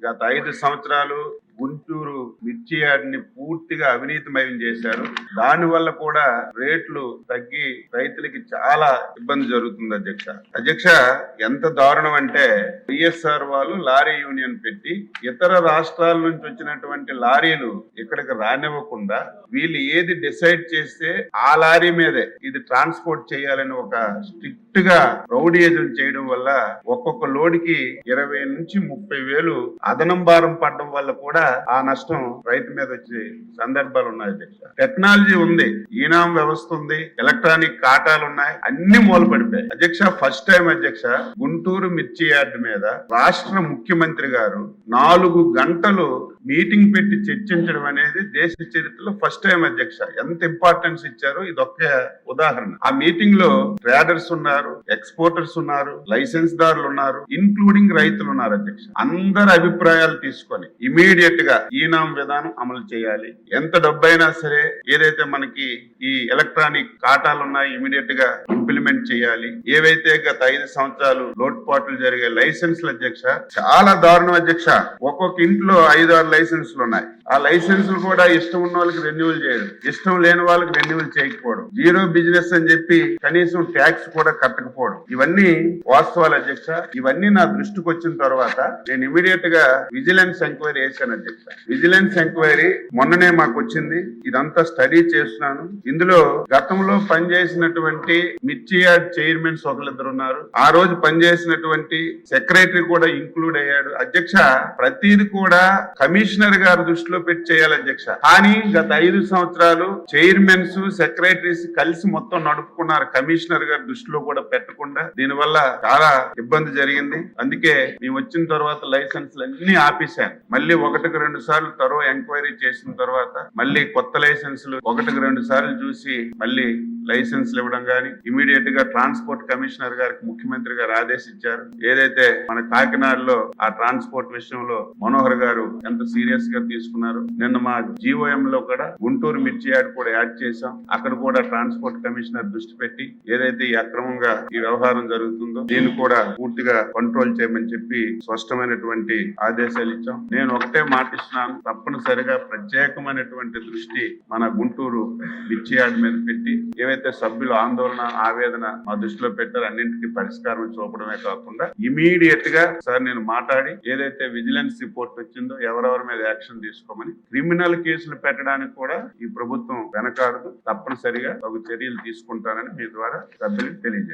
గత 5 సంవత్సరాలు గుంటూరు మిర్చి యార్డ్ని పూర్తిగా అవినీతిమయం చేశారు. దాని వల్ల కూడా రేట్లు తగ్గి రైతులకి చాలా ఇబ్బంది జరుగుతుంది అధ్యక్ష. ఎంత దారుణం అంటే బిఎస్ఆర్ వాళ్ళు లారీ యూనియన్ పెట్టి ఇతర రాష్ట్రాల నుంచి వచ్చినటువంటి లారీలు ఇక్కడికి రానివ్వకుండా వీళ్ళు ఏది డిసైడ్ చేస్తే ఆ లారీ మీదే ఇది ట్రాన్స్పోర్ట్ చేయాలని ఒక స్ట్రిక్ట్ గా రౌడీయిజం చేయడం వల్ల ఒక్కొక్క లోడ్కి 20 నుంచి 30 వేలు అదనం భారం పడడం వల్ల కూడా ఆ నష్టం రైతు మీద వచ్చే సందర్భాలు ఉన్నాయి అధ్యక్ష. టెక్నాలజీ ఉంది, ఈనాం వ్యవస్థ ఉంది, ఎలక్ట్రానిక్ కాటాలు ఉన్నాయి, అన్ని మూలపడిపోయాయి అధ్యక్ష. ఫస్ట్ టైం అధ్యక్ష గుంటూరు మిర్చి యార్డ్ మీద రాష్ట్ర ముఖ్యమంత్రి గారు 4 గంటలు మీటింగ్ పెట్టి చర్చించడం అనేది దేశ చరిత్రలో ఫస్ట్ టైం అధ్యక్ష. ఎంత ఇంపార్టెన్స్ ఇచ్చారో ఇది ఒక్క ఉదాహరణ. ఆ మీటింగ్ లో ట్రేడర్స్ ఉన్నారు, ఎక్స్పోర్టర్స్ ఉన్నారు, లైసెన్స్ దారులు ఉన్నారు, ఇన్క్లూడింగ్ రైతులు ఉన్నారు అధ్యక్ష. అందరి అభిప్రాయాలు తీసుకొని ఇమీడియట్ గా ఈనాం విధానం అమలు చేయాలి. ఎంత డబ్బైనా సరే ఏదైతే మనకి ఈ ఎలక్ట్రానిక్ కాటాలు ఉన్నాయి ఇమీడియట్ గా ఇంప్లిమెంట్ చేయాలి. ఏవైతే గత 5 సంవత్సరాలు లోటుపాట్లు జరిగే లైసెన్స్లు అధ్యక్ష చాలా దారుణం అధ్యక్ష. ఒక్కొక్క ఇంట్లో 5-6 లైసెన్స్లు ఉన్నాయి. ఆ లైసెన్స్లు కూడా ఇష్టం ఉన్న వాళ్ళకి రెన్యువల్ చేయడం, ఇష్టం లేని వాళ్ళకి రెన్యువల్ చేయకపోవడం, జీరో బిజినెస్ అని చెప్పి కనీసం ట్యాక్స్ కూడా కట్టకపోవడం, ఇవన్నీ వాస్తవాలు అధ్యక్ష. ఇవన్నీ నా దృష్టికి వచ్చిన తర్వాత నేను ఇమీడియట్ గా విజిలెన్స్ ఎంక్వైరీ వేశాను అధ్యక్ష. విజిలెన్స్ ఎంక్వైరీ మొన్ననే మాకు వచ్చింది. ఇదంతా స్టడీ చేస్తున్నాను. ఇందులో గతంలో పనిచేసినటువంటి మిర్చి యార్డ్ చైర్మన్స్ ఒకరిద్దరు ఉన్నారు. ఆ రోజు పనిచేసినటువంటి సెక్రటరీ కూడా ఇంక్లూడ్ అయ్యాడు అధ్యక్ష. ప్రతిది కూడా కమిషనర్ గారి దృష్టిలో పెట్టి చేయాలి అధ్యక్ష. కానీ గత 5 సంవత్సరాలు చైర్మన్స్ సెక్రటరీస్ కలిసి మొత్తం నడుపుకున్నారు, కమిషనర్ గారి దృష్టిలో కూడా పెట్టకుండా. దీనివల్ల చాలా ఇబ్బంది జరిగింది. అందుకే మేము వచ్చిన తర్వాత లైసెన్స్లు అన్ని ఆపేశాను. మళ్ళీ 1-2 సార్లు తరో ఎంక్వైరీ చేసిన తర్వాత మళ్ళీ కొత్త లైసెన్సులు 1-2 సార్లు చూసి మళ్ళీ లైసెన్స్లు ఇవ్వడం గానీ, ఇమీడియట్ గా ట్రాన్స్పోర్ట్ కమిషనర్ గారికి ముఖ్యమంత్రి గారు ఆదేశించారు. ఏదైతే మన కాకినాడలో ఆ ట్రాన్స్పోర్ట్ విషయంలో మనోహర్ గారు ఎంత సీరియస్ గా తీసుకున్నారు. నిన్న మా జీఓఎం లో కూడా గుంటూరు మిర్చి యార్డ్ కూడా యాడ్ చేశాం. అక్కడ కూడా ట్రాన్స్పోర్ట్ కమిషనర్ దృష్టి పెట్టి ఏదైతే ఈ అక్రమంగా ఈ వ్యవహారం జరుగుతుందో దీన్ని కూడా పూర్తిగా కంట్రోల్ చేయమని చెప్పి స్పష్టమైనటువంటి ఆదేశాలు ఇచ్చాం. నేను ఒకటే మాటిస్తున్నాను, తప్పనిసరిగా ప్రత్యేకమైనటువంటి దృష్టి మన గుంటూరు మిర్చి యార్డ్ మీద పెట్టి ఏవైతే సభ్యులు ఆందోళన ఆవేదన మా దృష్టిలో పెట్టారో అన్నింటికి పరిష్కారం చూపడమే కాకుండా ఇమీడియట్ గా సార్ నేను మాట్లాడి ఏదైతే విజిలెన్స్ రిపోర్ట్ వచ్చిందో ఎవరెవరి మీద యాక్షన్ తీసుకోమని క్రిమినల్ కేసులు పెట్టడానికి కూడా ఈ ప్రభుత్వం వెనకాడదు. తప్పనిసరిగా తగు చర్యలు తీసుకుంటానని మీ ద్వారా సభ్యులకు తెలియజేస్తాను.